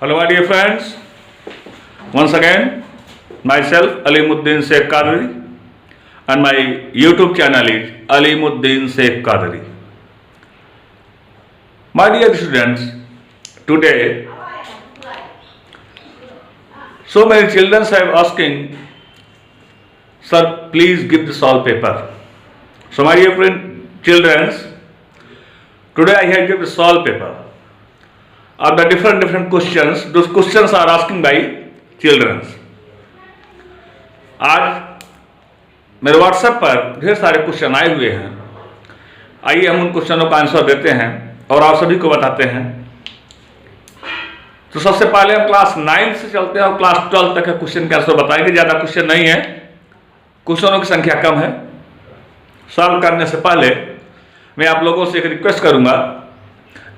Hello my dear friends, once again myself Alimuddin Sheikh Qadri and my YouTube channel is Alimuddin Sheikh Qadri. My dear students, today so many children are asking, sir please give the solve paper. So my dear children, today I have given the solve paper of the different questions. Those questions are asking by children. आज मेरे WhatsApp पर ढेर सारे question आए हुए हैं. आइए हम उन क्वेश्चनों का आंसर देते हैं और आप सभी को बताते हैं. तो सबसे पहले हम क्लास 9 से चलते हैं और क्लास 12 तक के क्वेश्चन के आंसर बताएंगे. ज़्यादा क्वेश्चन नहीं है, क्वेश्चनों की संख्या कम है. सॉल्व करने से पहले मैं आप लोगों से एक रिक्वेस्ट करूंगा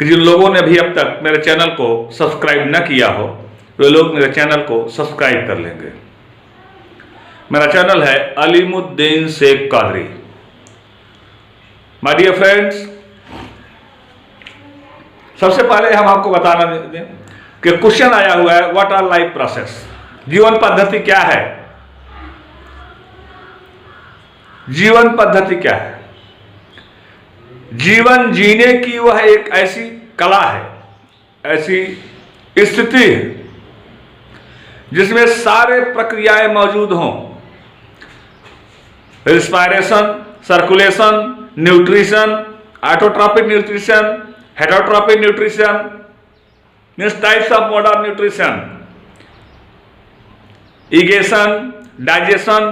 कि जिन लोगों ने भी अब तक मेरे चैनल को सब्सक्राइब न किया हो वे लोग मेरे चैनल को सब्सक्राइब कर लेंगे. मेरा चैनल है Alimuddin Shaikh Qadri. My dear friends, सबसे पहले हम आपको बताना दें कि क्वेश्चन आया हुआ है, व्हाट आर लाइफ प्रोसेस. जीवन पद्धति क्या है? जीवन पद्धति क्या है? जीवन जीने की वह एक ऐसी कला है, ऐसी स्थिति है जिसमें सारे प्रक्रियाएं मौजूद हों. Respiration, circulation, nutrition, autotrophic nutrition, heterotrophic nutrition, means types of mode of nutrition, ingestion, digestion,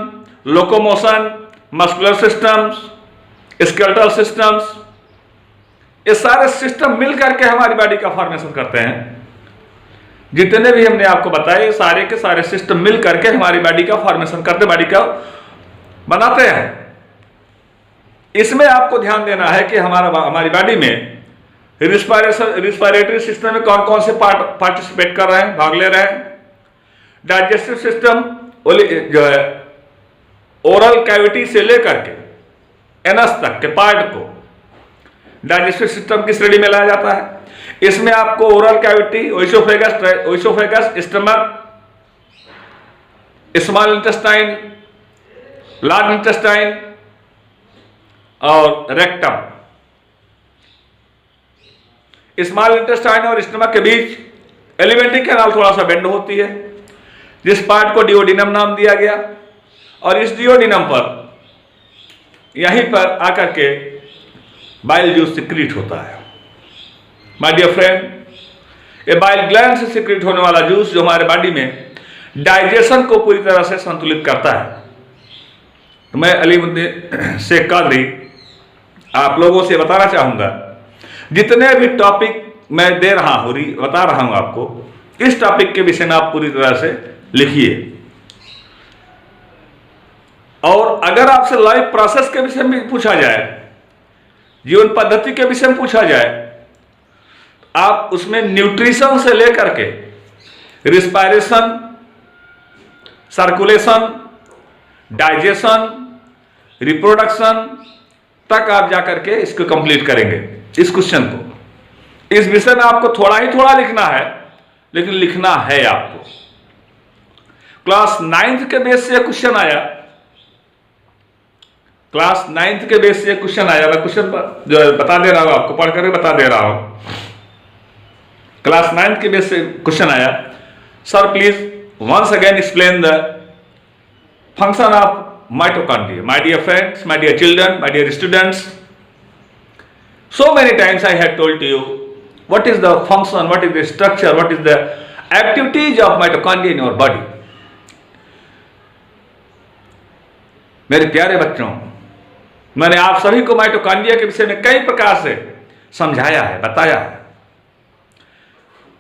locomotion, muscular systems, skeletal systems, ये सारे सिस्टम मिलकर के हमारी बॉडी का फॉर्मेशन करते हैं. जितने भी हमने आपको बताए सारे के सारे सिस्टम मिलकर के हमारी बॉडी का फॉर्मेशन करते, बॉडी का बनाते हैं. इसमें आपको ध्यान देना है कि हमारी बॉडी में रिस्पायरेटरी सिस्टम में कौन कौन से पार्टिसिपेट कर रहे हैं, भाग ले रहे हैं. डाइजेस्टिव सिस्टम जो है ओरल कैविटी से लेकर के एनस तक के पार्ट को डाइजेस्टिव सिस्टम की श्रेणी में लाया जाता है. इसमें आपको oral cavity, oesophagus, stomach, small intestine, large intestine और रेक्टम. स्मॉल इंटेस्टाइन और स्टमक के बीच एलिमेंट्री कैनाल थोड़ा सा बेंड होती है, जिस पार्ट को डिओडिनम नाम दिया गया. और इस डिओडिनम पर यहीं पर आकर के बाइल जूस सिक्रीट होता है. माय डियर फ्रेंड, ये बाइल ग्लैंड से सिक्रीट होने वाला जूस जो हमारे बॉडी में डाइजेशन को पूरी तरह से संतुलित करता है. तो मैं अलीमुद्दीन शेख कादरी आप लोगों से बताना चाहूंगा, जितने भी टॉपिक मैं दे रहा हूं, बता रहा हूं आपको, इस टॉपिक के विषय में आप पूरी तरह से लिखिए. और अगर आपसे लाइफ प्रोसेस के विषय में पूछा जाए, जीवन पद्धति के विषय में पूछा जाए, आप उसमें न्यूट्रिशन से लेकर के रिस्पायरेशन, सर्कुलेशन, डाइजेशन, रिप्रोडक्शन तक आप जाकर के इसको कंप्लीट करेंगे. इस क्वेश्चन को, इस विषय में आपको थोड़ा ही थोड़ा लिखना है, लेकिन लिखना है आपको. क्लास 9th के बेस से क्वेश्चन आया, क्लास 9th के बेस से क्वेश्चन आया. मैं क्वेश्चन जो बता दे रहा हूं आपको, पढ़ कर बता दे रहा हूं. क्लास 9th के बेस से क्वेश्चन आया, sir please once again explain the function of mitochondria. My dear friends, my dear children, my dear students, so many times I had told you what is the function, what is the structure, what is the activities of mitochondria in your body. मेरे प्यारे बच्चों, मैंने आप सभी को mitochondria के विषय में कई प्रकार से समझाया है, बताया है.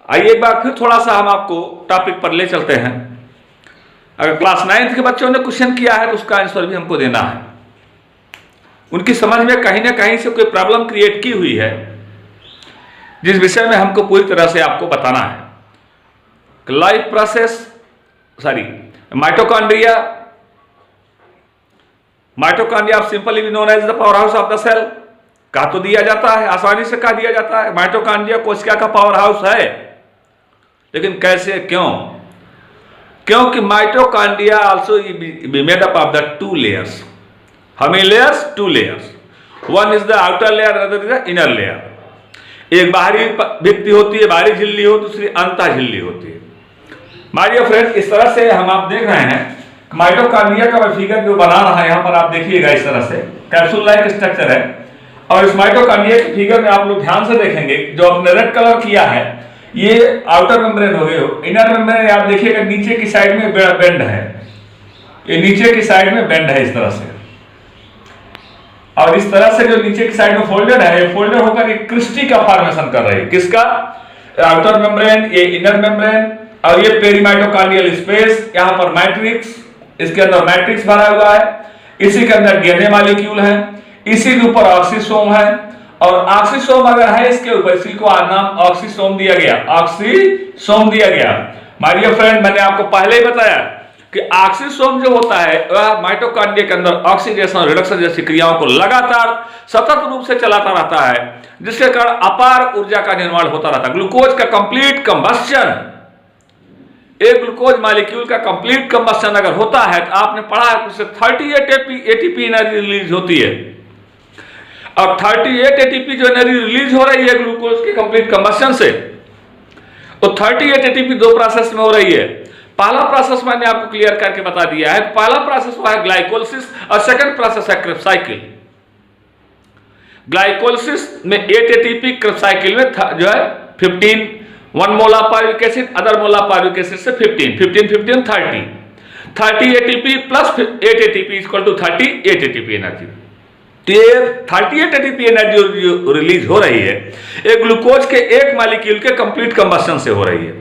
आइए एक बार फिर थोड़ा सा हम आपको टॉपिक पर ले चलते हैं. अगर क्लास 9th के बच्चों ने क्वेश्चन किया है तो उसका आंसर भी हमको देना है. उनकी समझ में कहीं ना कहीं से कोई प्रॉब्लम क्रिएट की हुई है, जिस विषय में हमको पूरी तरह से आपको बताना है. Life process, mitochondria of simply भी known as the power house of the cell. कहा तो दिया जाता है, आसानी से कहा दिया जाता है माइटोकॉन्ड्रिया कोशिका का पावर हाउस है, लेकिन कैसे, क्यों? क्योंकि mitochondria also be made up of the 2 layers. How many layers? 2 layers. One is the outer layer, other is the inner layer. एक बाहरी भित्ति होती है, बाहरी झिल्ली हो, दूसरी अंतः झिल्ली होती है। माय डियर फ्रेंड, इस तरह से हम आप देख रहे हैं माइटोकॉन्ड्रिया का फिगर जो बना रहा है यहां पर आप देखिएगा, इस तरह से कैप्सूल लाइक स्ट्रक्चर है। और इस माइटोकॉन्ड्रिया के फिगर में आप लोग ध्यान से देखेंगे, जो आपने रेड कलर किया है ये आउटर मेम्ब्रेन हो गए। इनर मेम्ब्रेन आप देखिएगा नीचे की साइड में बेंड है, ये नीचे की साइड में बेंड है इस तरह से, और इस तरह से जो नीचे की साइड में फोल्डेड है, ये फोल्डेड होकर एक क्रिस्टी का फॉर्मेशन कर रही है। किसका? आउटर मेम्ब्रेन, ये इनर मेम्ब्रेन, और ये पेरीमाइटोकॉन्ड्रियल स्पेस, यहां पर मैट्रिक्स, इसके अंदर मैट्रिक्स भरा हुआ है, इसी के अंदर डीएनए मॉलिक्यूल है, इसी के ऊपर ऑक्सीसोम है, और ऑक्सीसोम अगर है इसके ऊपर, इसी को नाम ऑक्सीसोम दिया गया, ऑक्सीसोम दिया गया। माय डियर फ्रेंड, मैंने आपको पहले ही बताया कि ऑक्सीसोम जो होता है वह माइटोकॉन्ड्रिया के अंदर ऑक्सीडेशन और रिडक्शन जैसी क्रियाओं को लगातार सतत रूप से चलाता रहता है, जिसके कारण अपार ऊर्जा का निर्माण होता रहता है। ग्लूकोज का कंप्लीट कंबस्शन, एक ग्लूकोज मॉलिक्यूल का कंप्लीट कंबस्शन अगर होता है तो आपने पढ़ा है उससे 38 एटीपी एनर्जी रिलीज होती है। अब 38 एटीपी जो एनर्जी रिलीज हो रही है ग्लूकोज के कंप्लीट कंबस्शन से, तो 38 एटीपी 2 प्रोसेस में हो रही है। पहला प्रोसेस मैंने आपको क्लियर करके बता दिया है, पहला प्रोसेस वो है ग्लाइकोलिसिस, और सेकंड प्रोसेस है क्रेब्स साइकिल। ग्लाइकोलिसिस में 8 एटीपी, क्रेब्स साइकिल में जो है 15, 1 mole of pyruvic acid, other mole of pyruvic acid से 15 30 ATP plus 8 ATP equal to 38 ATP energy. तो ये 38 एटीपी एनर्जी जो रिलीज हो रही है एक ग्लूकोज के एक मॉलिक्यूल के कंप्लीट कंबस्शन से हो रही है।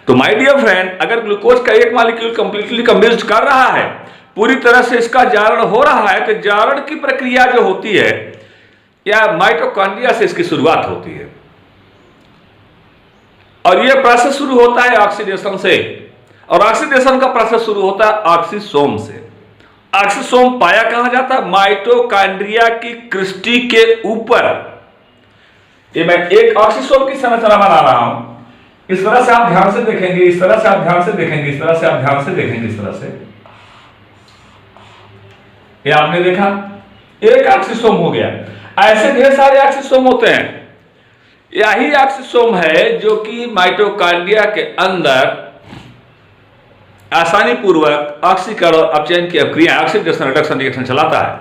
तो माय डियर फ्रेंड, अगर ग्लूकोज का एक मॉलिक्यूल कंप्लीटली कंबस्ट कर रहा है, पूरी तरह से इसका जारण हो रहा है, तो जारण की प्रक्रिया जो होती है या माइटोकॉन्ड्रिया से इसकी शुरुआत होती है, और यह प्रोसेस शुरू होता है ऑक्सीडेशन से, और ऑक्सीडेशन का प्रोसेस शुरू होता है ऑक्सीसोम से। ऑक्सीसोम पाया कहां जाता है? माइटोकॉन्ड्रिया की क्रिस्टी के ऊपर। ये मैं एक ऑक्सीसोम की संरचना बना रहा हूं, इस तरह से आप ध्यान से देखेंगे, इस तरह से आप ध्यान से देखेंगे, इस तरह से आप ध्यान से देखेंगे, इस तरह से ये आपने देखा एक ऑक्सीसोम हो गया। ऐसे ढेर सारे ऑक्सीसोम होते हैं। यही ऑक्सीसोम है जो कि माइटोकॉन्ड्रिया के अंदर आसानी पूर्वक ऑक्सीकरण और अपचयन की क्रिया, ऑक्सीडेशन रिडक्शन रिएक्शन चलाता है,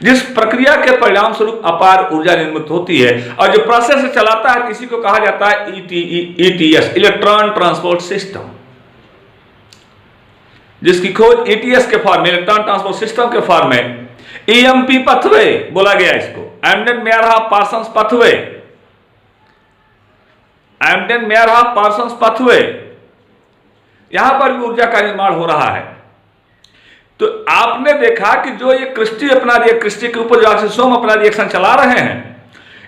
जिस प्रक्रिया के परिणाम स्वरूप अपार ऊर्जा निर्मित होती है। और जो प्रोसेस चलाता है इसी को कहा जाता है ईटीएस, इलेक्ट्रॉन ट्रांसपोर्ट सिस्टम, जिसकी खोज ईटीएस के फॉर्म में, इलेक्ट्रॉन ट्रांसपोर्ट सिस्टम के फॉर्म में ईएमपी पाथवे बोला गया इसको, एम्डेन-मेयरहॉफ पार्सन्स पाथवे, एम्डेन-मेयरहॉफ पार्सन्स पाथवे, यहां पर भी ऊर्जा का निर्माण हो रहा है। तो आपने देखा कि जो ये क्रिस्टी अपना क्रिस्टी के ऊपर जो ऑक्सीसोम अपना रिएक्शन चला रहे हैं,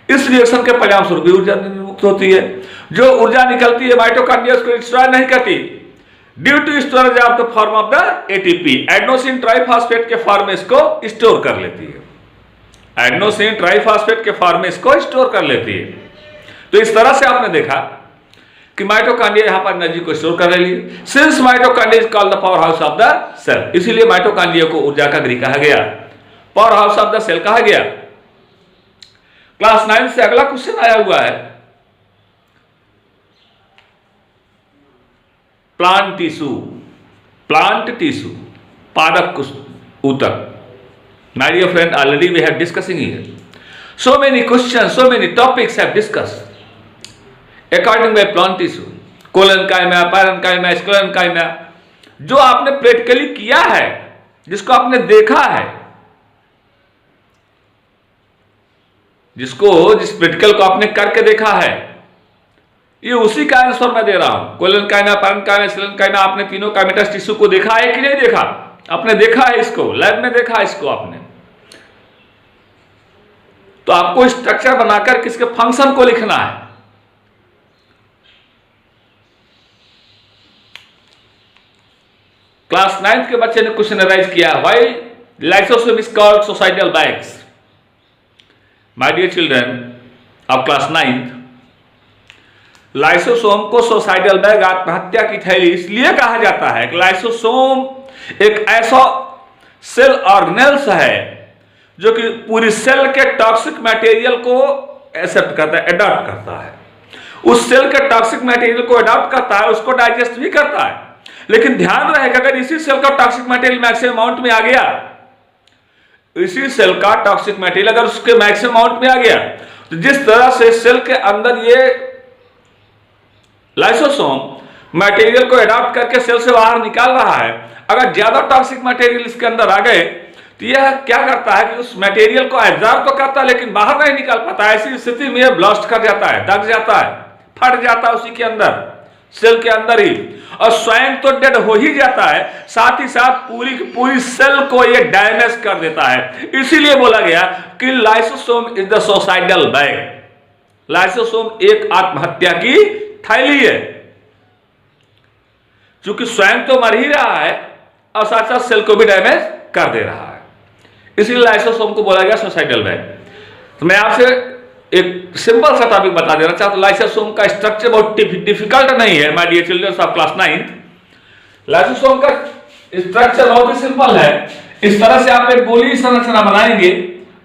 इस रिएक्शन के परिणाम स्वरूप भी ऊर्जा निर्मुक्त होती है। जो ऊर्जा निकलती है माइटोकॉन्ड्रिया उसको स्टोर नहीं करती, due to storage of the form of the ATP, adenosine triphosphate के फॉर्म में इसको स्टोर कर लेती है, एडेनोसिन ट्राइफॉस्फेट के फॉर्म में इसको स्टोर कर लेती है। तो इस तरह से आपने देखा कि माइटोकॉन्ड्रिया यहां पर एनर्जी को स्टोर कर रही है। Since mitochondria is called the power house of the cell, इसीलिए माइटोकॉन्ड्रिया को ऊर्जा का गृह कहा गया, power house of the cell कहा गया। क्लास 9 से अगला क्वेश्चन आया हुआ है, प्लांट टिश्यू, पादप ऊतक। My dear friend, already we have discussing here. So many questions, so many topics have discussed. According by plant tissue, collenchyma, parenchyma, sclerenchyma, जो आपने प्रैक्टिकली किया है, जिसको आपने देखा है, जिस प्रैक्टिकल को आपने करके देखा है, ये उसी का आंसर मैं दे रहा हूं। कोलेनकाइमा, पैरेन्काइमा, स्क्लेरेन्काइमा, आपने तीनों काइमेटस टिश्यू को देखा है कि नहीं देखा? आपने देखा है इसको, लैब में देखा है इसको आपने। तो आपको स्ट्रक्चर बनाकर किसके फंक्शन को लिखना है। क्लास 9 के बच्चे ने क्वेश्चन राइज किया, why lysosome is called societal bags. My dear children of class 9, lysosome को सुसाइडल बैग, आत्महत्या की थैली इसलिए कहा जाता है कि लाइसोसोम एक ऐसा सेल ऑर्गेनेल्स है जो कि पूरी सेल के टॉक्सिक मटेरियल को एक्सेप्ट करता है, अडॉप्ट करता है। उस सेल के टॉक्सिक मटेरियल को अडॉप्ट करता है, उसको डाइजेस्ट भी करता है। लेकिन ध्यान रहेगा, अगर इसी सेल का टॉक्सिक मटेरियल मैक्सिमम अमाउंट में आ गया, इसी सेल का टॉक्सिक मटेरियल अगर उसके मैक्सिमम अमाउंट में आ गया, तो जिस तरह से सेल के अंदर ये लाइसोसोम मटेरियल को अडॉप्ट करके सेल से बाहर निकाल रहा है, अगर ज्यादा टॉक्सिक मटेरियल इसके अंदर आ गए तो यह क्या करता है कि उस मटेरियल को एब्जॉर्ब तो करता है लेकिन बाहर नहीं निकाल पाता। ऐसी स्थिति में यह ब्लास्ट कर जाता है, दब जाता है, फट जाता है उसी के अंदर, सेल के अंदर ही, और स्वयं तो डेड हो ही जाता है, साथ ही साथ पूरी की पूरी सेल को यह डैमेज कर देता है। इसीलिए बोला गया कि lysosome is the suicidal bag. Lysosome एक आत्महत्या की थैली है, क्योंकि स्वयं तो मर ही रहा है और साथ साथ सेल को भी डैमेज कर दे रहा है। इसीलिए लाइसोसोम को बोला गया सुसाइडल बैग। तो मैं आपसे एक सिंपल सा टॉपिक बता देना चाहता हूं। लाइसोसोम का स्ट्रक्चर बहुत डिफिकल्ट नहीं है my dear children of class 9। Lysosome का स्ट्रक्चर बहुत ही सिंपल है। इस तरह से आप एक गोलीय संरचना बनाएंगे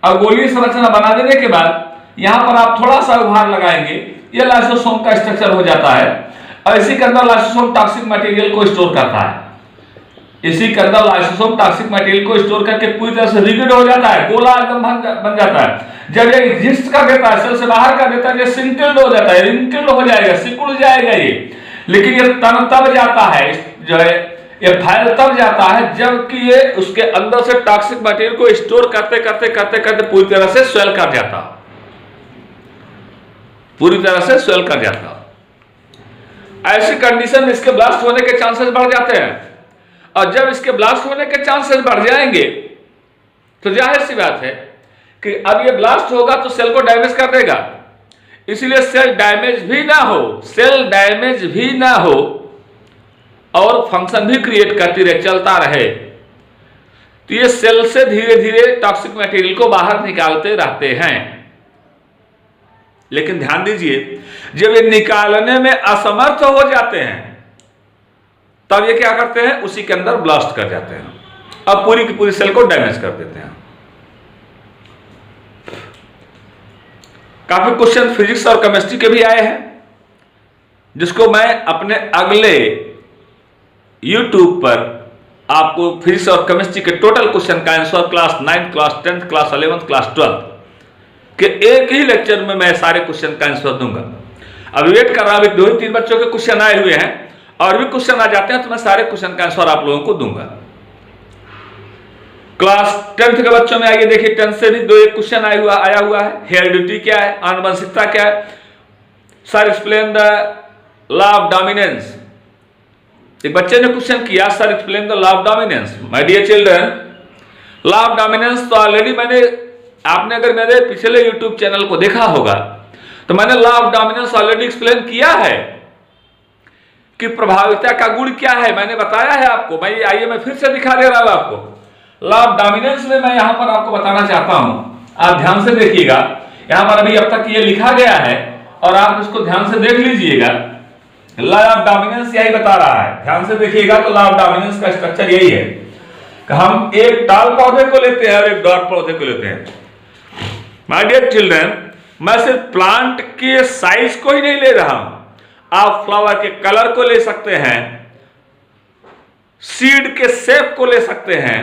और गोलीय संरचना बना देने के बाद यहां पर आप थोड़ा सा उभार लगाएंगे, यह लाइसोसोम का स्ट्रक्चर हो जाता है। और इसी के अंदर लाइसोसोम टॉक्सिक मटेरियल को स्टोर करता है। इसी के अंदर लाइसोसोम टॉक्सिक मटेरियल को स्टोर करके पूरी तरह से रिजिड हो जाता है, गोला एकदम बन जाता है। जब ये एग्जिस्ट कर देता है, सेल से बाहर कर देता है, ये सिंकल्ड हो जाता है, रिंकल्ड हो जाएगा, सिकुड़ जाएगा ये। लेकिन ये तब जाता है, जो है ये फैल तब जाता है जबकि ये उसके अंदर से टॉक्सिक मटेरियल को स्टोर करते करते करते करते पूरी तरह से स्वेल कर जाता, पूरी तरह से स्वेल कर जाता। ऐसी कंडीशन में इसके ब्लास्ट होने के चांसेस बढ़ जाते हैं। और जब इसके ब्लास्ट होने के चांसेस बढ़ जाएंगे तो जाहिर सी बात है कि अब ये ब्लास्ट होगा तो सेल को डैमेज कर देगा। इसलिए सेल डैमेज भी ना हो, सेल डैमेज भी ना हो और फंक्शन भी क्रिएट करती रहे, चलता रहे, तो ये सेल से धीरे धीरे टॉक्सिक मटेरियल को बाहर निकालते रहते हैं। लेकिन ध्यान दीजिए, जब ये निकालने में असमर्थ हो जाते हैं तब ये क्या करते हैं, उसी के अंदर ब्लास्ट कर जाते हैं और पूरी की पूरी सेल को डैमेज कर देते हैं। काफी क्वेश्चन फिजिक्स और केमिस्ट्री के भी आए हैं, जिसको मैं अपने अगले YouTube पर आपको फिजिक्स और केमिस्ट्री के टोटल क्वेश्चन का answer class 9, class 10, class 11, class 12 के एक ही लेक्चर में मैं सारे क्वेश्चन का आंसर दूंगा। अभी वेट कर रहा हूं, अभी 2-3 बच्चों के क्वेश्चन आए हुए हैं और भी क्वेश्चन आ जाते हैं तो मैं सारे क्वेश्चन का आंसर आप लोगों को दूंगा। क्लास 10th के बच्चों में आइए, देखिए 10th से भी 2-1 क्वेश्चन आया हुआ है। हेरिडिटी क्या है, आनुवंशिकता क्या है, sir explain the law of dominance. एक बच्चे ने क्वेश्चन किया, sir explain the law of dominance. My dear children, law of dominance तो ऑलरेडी आपने अगर मेरे पिछले YouTube चैनल को देखा होगा तो मैंने law of dominance already explain किया है कि प्रभाविता का गुण क्या है, मैंने बताया है आपको। आइए मैं फिर से दिखा दे रहा हूं आपको। लॉ ऑफ डोमिनेंस में मैं यहां पर आपको बताना चाहता हूं, आप ध्यान से देखिएगा। यहां पर अभी अब तक ये लिखा गया है और आप इसको ध्यान से देख लीजिएगा। लॉ ऑफ डोमिनेंस यही बता रहा है, ध्यान से देखिएगा। तो लॉ ऑफ डोमिनेंस का स्ट्रक्चर यही है कि हम एक टाल पौधे को लेते हैं और एक डॉट पौधे को लेते हैं। माय डियर चिल्ड्रन, मैं सिर्फ प्लांट के साइज को ही नहीं ले रहा हूं, आप फ्लावर के कलर को ले सकते हैं, सीड के शेप को ले सकते हैं।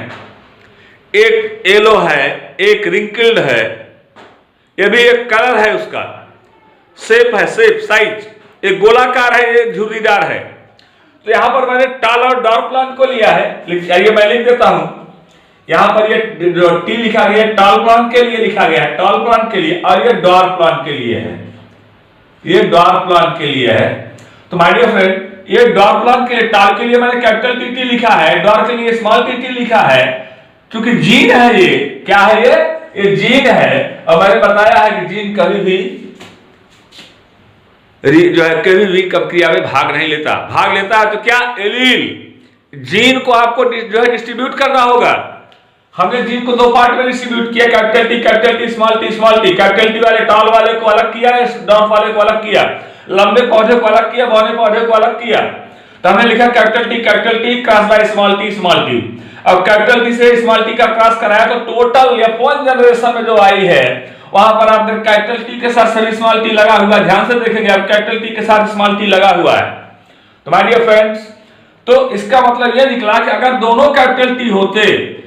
एक येलो है, एक रिंकल्ड है, यह भी एक कलर है, उसका शेप है, शेप साइज, एक गोलाकार है, एक झुर्रीदार है। तो यहां पर मैंने टाल और डॉट प्लांट को लिया है। आइए मैं लिख देता हूं, यहां पर ये टी लिखा गया है, टाल प्लांट के लिए लिखा गया है, टाल प्लांट के लिए, और ये डॉट प्लांट के लिए है, ये डॉट प्लांट के लिए है। तो माय डियर फ्रेंड, ये डॉट प्लांट के लिए, टाल के लिए मैंने कैपिटल टी लिखा है, डॉट के लिए स्मॉल टी लिखा है, क्योंकि जीन है ये। क्या है ये जीन है। और मैंने बताया है कि जीन कभी भी जो है कभी भी क्रिया में भाग नहीं लेता, भाग लेता है तो क्या, एलील। जीन को आपको जो है डिस्ट्रीब्यूट करना होगा। हमने जीन को 2 पार्ट में डिस्ट्रीब्यूट किया, capital T, small T. Capital T वाले टाल वाले को अलग किया, डॉट वाले को अलग किया। लंबे पौधे को अलग किया, बौने पौधे को अलग किया। तो हमने लिखा capital T cross by small T. अब कैपिटल टी से स्मॉल टी का क्रॉस कराया तो टोटल या F1 जनरेशन में जो आई है वहां पर आपने कैपिटल टी के साथ सभी स्मॉल टी लगा हुआ है। ध्यान से देखेंगे, अब कैपिटल टी के साथ स्मॉल टी लगा हुआ है। तो माय डियर फ्रेंड्स, तो इसका मतलब यह निकला कि अगर दोनों कैपिटल टी होते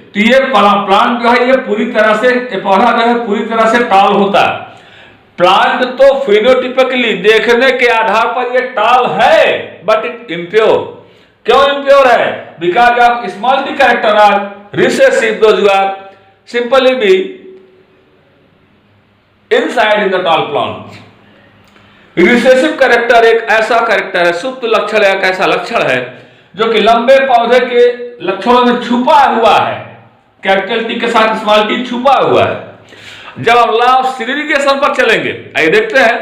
तो ये प्लांट जो है ये पूरी तरह से, पौधा जो है पूरी तरह से टाल होता। प्लांट तो फिनोटिपिकली देखने के आधार पर ये टाल है, बट इट इम्प्योर। क्यों इम्प्योर है? Because of small T character are recessive, those who are simply be inside in the tall plant. Recessive character एक ऐसा कैरेक्टर है, सुप्त लक्षण एक ऐसा लक्षण है जो कि लंबे पौधे के लक्षणों में छुपा हुआ है। कैपिटल टी के साथ स्मॉल टी छुपा हुआ है। जब हम लॉ ऑफ सेग्रीगेशन पर चलेंगे, आइए देखते हैं।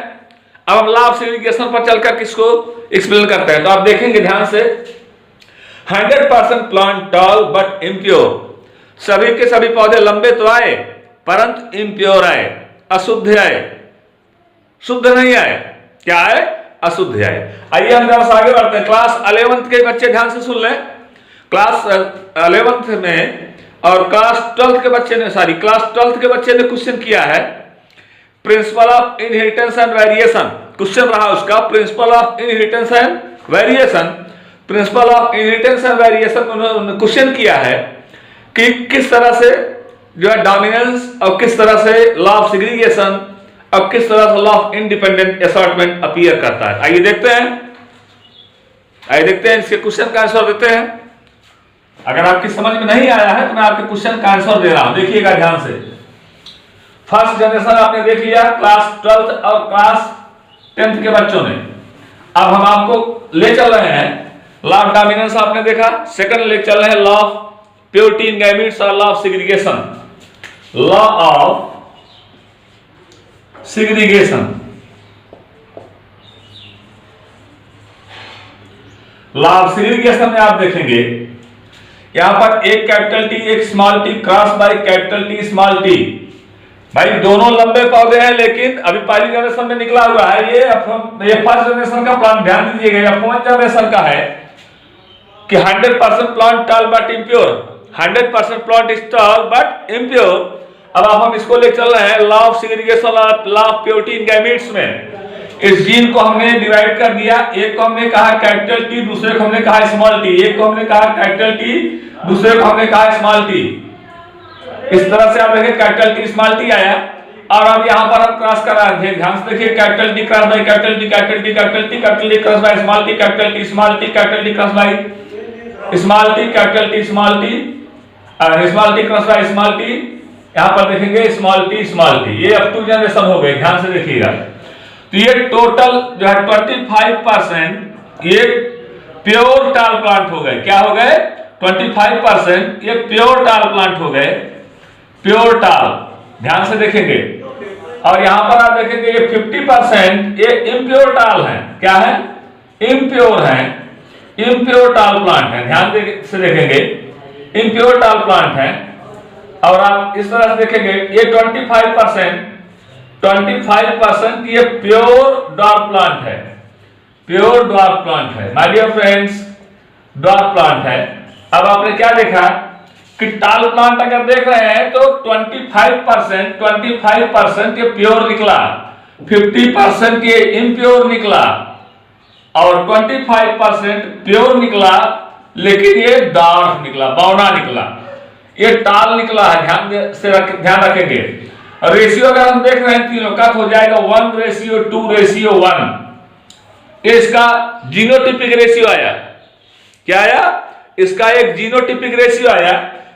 अब हम लॉ ऑफ सेग्रीगेशन पर चलकर किसको एक्सप्लेन करते हैं। तो आप देखेंगे ध्यान से, 100% प्लांट टॉल बट इम्प्योर। सभी के सभी पौधे लंबे तो आए परंतु इम्प्योर आए, अशुद्ध आए, शुद्ध नहीं आए। क्या आए? अशुद्ध आए। आइए हम जरा आगे बढ़ते हैं। क्लास 11th के बच्चे ध्यान से सुन लें। क्लास 11th में और क्लास 12th के बच्चे ने, क्लास 12th के बच्चे ने क्वेश्चन किया है principle of inheritance and variation. Question रहा उसका principle of inheritance and variation. Principle of inheritance and variation उन्होंने क्वेश्चन किया है कि किस तरह से जो है डोमिनेंस और किस तरह से लॉ ऑफ सेग्रीगेशन अब किस तरह से law of independent assortment appear करता है। आइए देखते हैं इसके क्वेश्चन का आंसर देते हैं। अगर आपकी समझ में नहीं आया है तो मैं आपके क्वेश्चन का आंसर दे रहा हूं, देखिएगा ध्यान से। फर्स्ट जनरेशन आपने देख लिया, क्लास 12th और क्लास 10th के बच्चों ने। अब हम आपको ले चल रहे हैं लॉ ऑफ डोमिनेंस आपने देखा, सेकंड ले चल रहे हैं law of purity in gametes और law of segregation. Law of segregation, law of segregation में आप देखेंगे यहां पर एक कैपिटल टी एक small T cross by capital T small T. भाई दोनों लंबे पौधे हैं लेकिन अभी पहली जनरेशन में निकला हुआ है। ये फर्स्ट जनरेशन का प्लांट, ध्यान दीजिएगा, ये 5th जनरेशन का है कि 100% plant tall but impure. 100% plant is tall but impure. अब हम इसको ले चल रहे हैं लॉ ऑफ सेग्रीगेशन और law of purity in gametes में। इस जीन को हमने डिवाइड कर दिया, एक को हमने कहा कैपिटल टी, दूसरे को हमने कहा स्मॉल टी। एक को हमने कहा कैपिटल टी, दूसरे को हमने कहा स्मॉल टी। इस तरह से आप देखिए कैपिटल टी स्मॉल टी आया। और अब यहां पर हम क्रॉस कर रहे हैं, ध्यान से देखिए, capital T cross by capital T, capital T capital T, capital T cross by small T, capital T small T, capital T cross by small T, capital T small T, small T cross by small T. यहां पर देखेंगे small T small T. ये अब 2 generation हो गए, ध्यान से देखिएगा। तो ये टोटल जो है 25% ये प्योर टाल प्लांट हो गए। क्या हो गए? 25% ये प्योर टाल प्लांट हो गए, प्योर टाल। ध्यान से देखेंगे। और यहां पर आप देखेंगे ये 50% ये इम्प्योर टाल है। क्या है? इम्प्योर है, इम्प्योर टाल प्लांट है। ध्यान से देखेंगे, इम्प्योर टाल प्लांट है। और आप इस तरह से देखेंगे ये 25% ये प्योर ड्वार्फ प्लांट है, प्योर ड्वार्फ प्लांट है। My dear friends, dwarf plant है। अब आपने क्या देखा कि टाल प्लांट अगर देख रहे हैं तो 25% ये प्योर निकला, 50% ये इम्प्योर निकला और 25% प्योर निकला, लेकिन ये ड्वार्फ निकला, बौना निकला, ये टाल निकला है। ध्यान रखेंगे। रेशियो अगर हम देख रहे हैं तीनों का तो हो जाएगा 1:2:1। इसका जीनोटिपिक रेशियो आया। क्या आया? इसका एक जीनोटिपिक रेशियो आया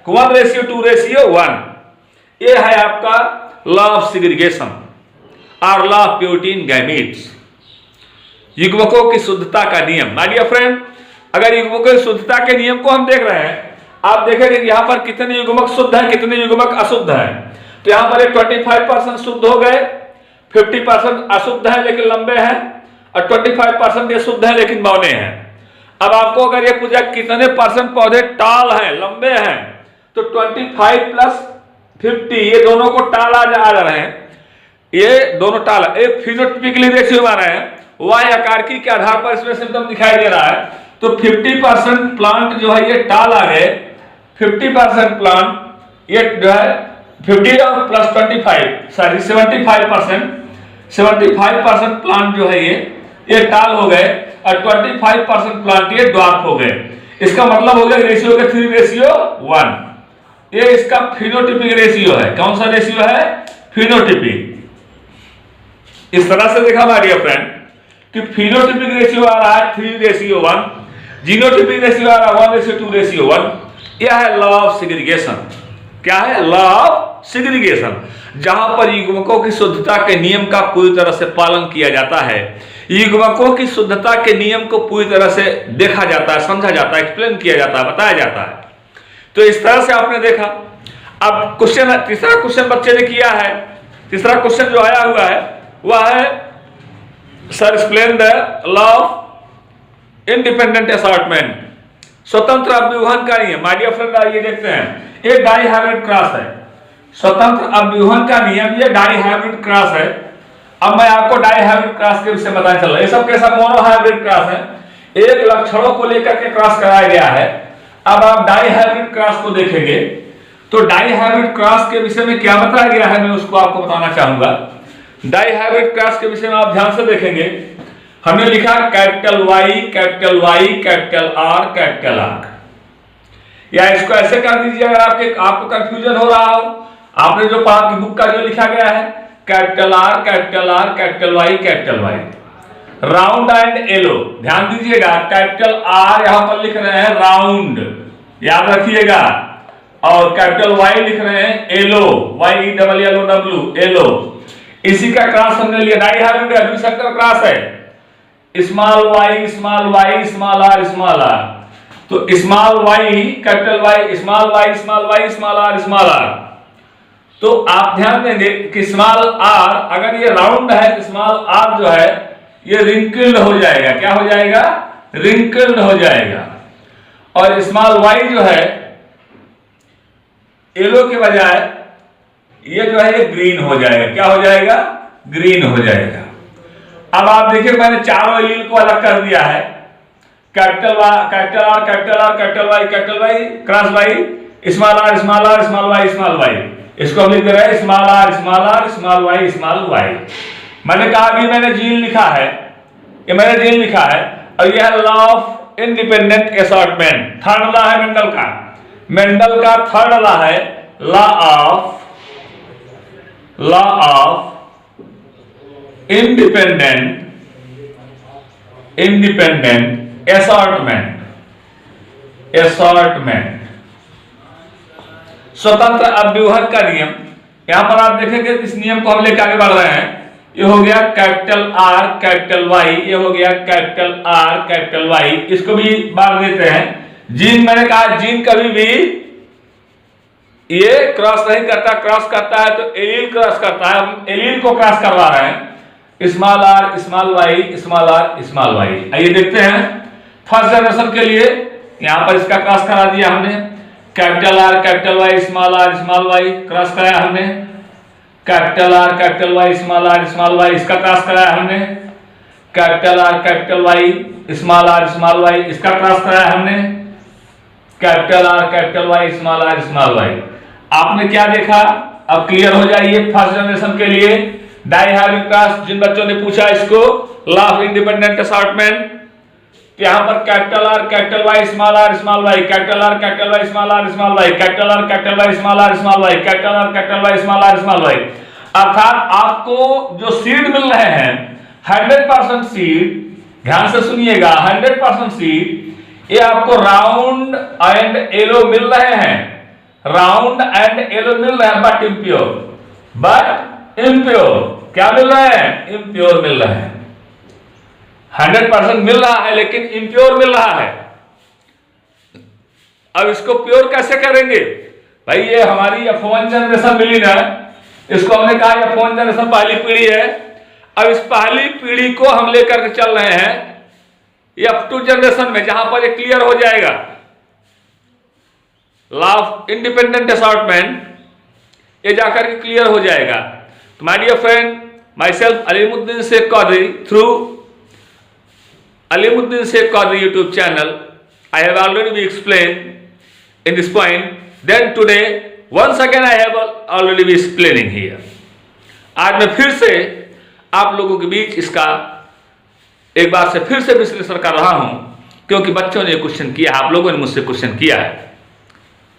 1:2:1। ये है आपका लॉ ऑफ सेग्रीगेशन और law of purity in gametes, युग्मकों की शुद्धता का नियम। माय डियर फ्रेंड, अगर युग्मकों की शुद्धता के नियम को हम देख रहे हैं, आप देखेंगे यहां पर कितने युग्मक शुद्ध है, कितने युग्मक अशुद्ध है। तो यहां पर 25% शुद्ध हो गए, 50% अशुद्ध है लेकिन लंबे हैं, और 25% ये शुद्ध है लेकिन बौने हैं। अब आपको अगर ये पूछा कितने % पौधे टाल हैं, लंबे हैं, तो 25 + 50 ये दोनों को टाल आ जा रहे हैं, ये दोनों टाल है। फिनोटिपिकली रेशियो आ रहे हैं Y आकार के आधार पर इसमें सिम्टम दिखाई दे रहा है। तो 50% प्लांट जो है ये टाल आ गए, 50% प्लांट ये जो है 50 और प्लस 25 सॉरी 75% प्लांट जो है ये टाल हो गए और 25% प्लांट ये ड्वार्फ हो गए। इसका मतलब हो गया रेशियो के 3:1। ये इसका फिनोटिपिक रेशियो है। कौन सा रेशियो है? फिनोटिपिक। इस तरह से देखा माय डियर फ्रेंड कि फिनोटिपिक रेशियो आ रहा है 3:1, जीनोटिपिक रेशियो आ रहा है 1:2:1। यह है लॉ ऑफ सेग्रीगेशन। क्या है? लॉ ऑफ सेग्रीगेशन, जहां पर युग्मकों की शुद्धता के नियम का पूरी तरह से पालन किया जाता है, युग्मकों की शुद्धता के नियम को पूरी तरह से देखा जाता है, समझा जाता है, एक्सप्लेन किया जाता है, बताया जाता है। तो इस तरह से आपने देखा। अब क्वेश्चन, तीसरा क्वेश्चन बच्चे ने किया है। तीसरा क्वेश्चन जो आया हुआ है वह है sir explain the law of independent assortment, स्वतंत्र अव्यूहन का नियम। माय डियर फ्रेंड आइए देखते हैं। ये डाई हाइब्रिड क्रॉस है, स्वतंत्र अव्यूहन का नियम, ये डाई हाइब्रिड क्रॉस है। अब मैं आपको डाई हाइब्रिड क्रॉस के विषय बताने चल रहा है। ये सब कैसा मोनो हाइब्रिड क्रॉस है, एक लक्षणों को लेकर के क्रॉस कराया गया है। अब आप डाई हाइब्रिड क्रॉस को देखेंगे तो डाई हाइब्रिड क्रॉस के विषय में क्या बताया गया है, मैं उसको आपको बताना चाहूंगा। डाई हाइब्रिड क्रॉस के विषय में आप ध्यान से देखेंगे, हमने लिखा capital Y, capital Y, capital R, capital R. या इसको ऐसे कर दीजिए अगर आपको कंफ्यूजन हो रहा हो। आपने जो पढ़ा कि बुक का जो लिखा गया है capital R, capital R, capital Y, capital Y, round and yellow. ध्यान दीजिएगा, कैपिटल आर यहां पर लिख रहे हैं राउंड, याद रखिएगा, और कैपिटल वाई लिख रहे हैं येलो, YELLOW, येलो। इसी का क्रॉस हमने लिया, डाई हाइब्रिड है, द्विसंकर क्रॉस है, small Y, small Y, small R, small R. तो small Y, capital Y, small Y, small Y, small R, small R. तो आप ध्यान देंगे कि स्मॉल आर अगर ये राउंड है तो स्मॉल आर जो है ये रिंकल्ड हो जाएगा। क्या हो जाएगा? रिंकल्ड हो जाएगा। और स्मॉल वाई जो है येलो के बजाय ये जो है ये ग्रीन हो जाएगा। क्या हो जाएगा? ग्रीन हो जाएगा। अब आप देखिए मैंने चारों एलील को अलग कर दिया है, capital Y, capital R, capital R, capital Y, capital Y, cross Y, small R, small R, small Y, small Y. इसको हम लिख दे रहे हैं small R, small R, small Y, small Y. मैंने कहा अभी मैंने जीन लिखा है, ये मैंने जीन लिखा है, और यह law of independent assortment, third law है मेंडल का। मेंडल का थर्ड लॉ है लॉ ऑफ इंडिपेंडेंट असॉर्टमेंट, स्वतंत्र अव्यूहन का नियम। यहां पर आप देखेंगे इस नियम को हम लेकर आगे बढ़ रहे हैं। ये हो गया कैपिटल आर, कैपिटल वाई, ये हो गया कैपिटल आर, कैपिटल वाई। इसको भी बांट देते हैं। जीन, मैंने कहा जीन कभी भी ये क्रॉस नहीं करता, क्रॉस करता है तो एलील क्रॉस करता है। हम एलील को क्रॉस करवा रहे हैं, small R, small Y, small R, small Y. आइए देखते हैं फर्स्ट जनरेशन के लिए। यहां पर इसका क्रॉस करा दिया हमने, capital R, capital Y, small R, small Y, cross कराया हमने। Capital R, capital Y, small R, small Y, इसका क्रॉस कराया हमने। Capital R, capital Y, small R, small Y, इसका क्रॉस कराया हमने। Capital R, capital Y, small R, small Y. आपने क्या देखा? अब क्लियर हो जाइए फर्स्ट जनरेशन के लिए डाई हाइब्रिड क्रॉस। जिन बच्चों ने पूछा इसको लॉ ऑफ इंडिपेंडेंट असॉर्टमेंट, यहां पर capital R, capital Y, small R, small Y, capital R, capital Y, small R, small Y, capital R, capital Y, small R, small Y, capital R, capital Y, small R, small Y. अर्थात आपको जो seed मिल रहे हैं 100% seed, ध्यान से सुनिएगा, 100% seed ये आपको राउंड एंड येलो मिल रहे हैं, राउंड एंड येलो मिल रहे हैं, बट इम्प्योर, बट इम्प्योर। क्या मिल रहे हैं? इम्प्योर मिल रहे हैं। 100% मिल रहा है लेकिन इम्प्योर मिल रहा है। अब इसको प्योर कैसे करेंगे भाई? ये हमारी F1 जनरेशन मिली ना, इसको हमने कहा F1 जनरेशन पहली पीढ़ी है। अब इस पहली पीढ़ी को हम लेकर के चल रहे हैं F2 जनरेशन में, जहां पर ये क्लियर हो जाएगा लॉ ऑफ इंडिपेंडेंट असॉर्टमेंट, ये जाकर के क्लियर हो जाएगा। तो my dear friend, myself Alimuddin Sheikh Qadri, through Alimuddin Sheikh Qadri YouTube channel, I have already explained in this point. Then today, once again I have already been explaining here. आज मैं फिर से आप लोगों के बीच इसका एक बार से फिर से विश्लेषण कर रहा हूं, क्योंकि बच्चों ने क्वेश्चन किया, आप लोगों ने मुझसे क्वेश्चन किया है।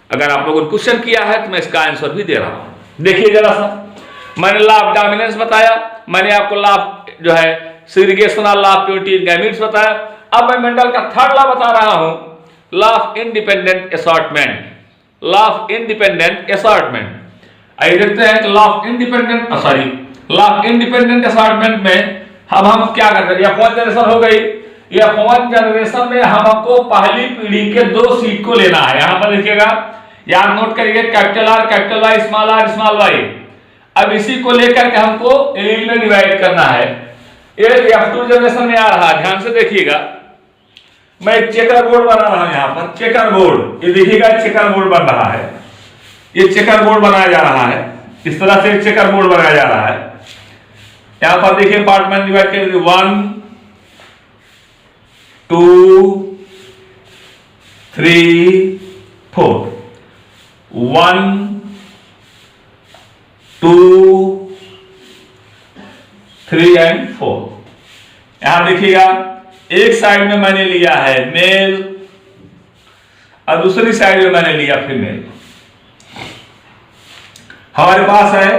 अगर आप लोगों ने क्वेश्चन किया है तो मैं इसका आंसर भी दे रहा हूं। देखिए जरा सा, मैंने लॉ ऑफ डोमिनेंस बताया, मैंने आपको लॉ जो है segregational law of purity in gametes बताया। अब मैं मेंडल का थर्ड लॉ बता रहा हूं, law of independent assortment. Law of independent assortment, आइए देखते हैं कि लॉ ऑफ इंडिपेंडेंट असॉर्टमेंट में अब हम क्या करते हैं। यह फोर्थ जनरेशन हो गई, यह फोर्थ जनरेशन में हमको पहली पीढ़ी के 2 सीट को लेना है। यहां पर देखिएगा, याद नोट करिए, capital R capital Y, small R small Y. अब इसी को लेकर के हमको एल में डिवाइड करना है। ये F2 जनरेशन में आ रहा है, ध्यान से देखिएगा। मैं एक चेकर बोर्ड बना रहा हूं, यहां पर चेकर बोर्ड, ये देखिएगा चेकर बोर्ड बन रहा है। ये चेकर बोर्ड बनाया जा रहा है, इस तरह से एक चेकर बोर्ड बनाया जा रहा है। यहां पर देखिए पार्ट में डिवाइड कर 1 2 3 4, 1 2 3 एंड 4। यहां देखिएगा एक साइड में मैंने लिया है मेल और दूसरी साइड में मैंने लिया फीमेल। हमारे पास है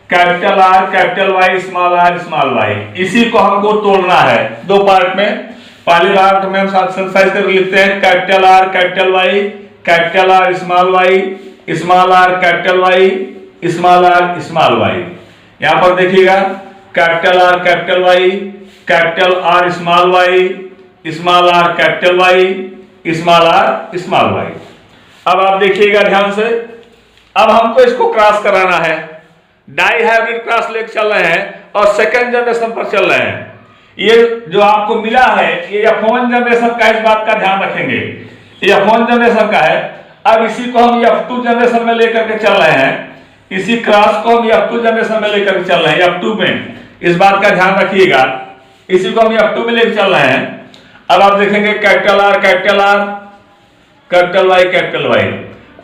capital R capital Y small R small Y. इसी को हमको तोड़ना है 2 पार्ट में। पहले पार्ट में हम साइज करके लिखते हैं capital R capital Y, capital R small Y, small R capital Y, small R small Y. यहां पर देखिएगा capital R capital Y, capital R small Y, small R capital Y, small R small Y. अब आप देखिएगा ध्यान से, अब हमको इसको क्रॉस कराना है। डाई हाइब्रिड क्रॉस लेके चल रहे हैं और सेकंड जनरेशन पर चल रहे हैं। ये जो आपको मिला है ये F1 जनरेशन का, इस बात का ध्यान रखेंगे, ये F1 जनरेशन का है। अब इसी को हम F2 जनरेशन में लेकर के चल रहे हैं, इसी क्रॉस को हम F2 जनरेशन में लेकर के चल रहे हैं, F2 में, इस बात का ध्यान रखिएगा। इसी को हम F2 में लेकर चल रहे हैं। अब आप देखेंगे capital R capital R, capital Y capital Y,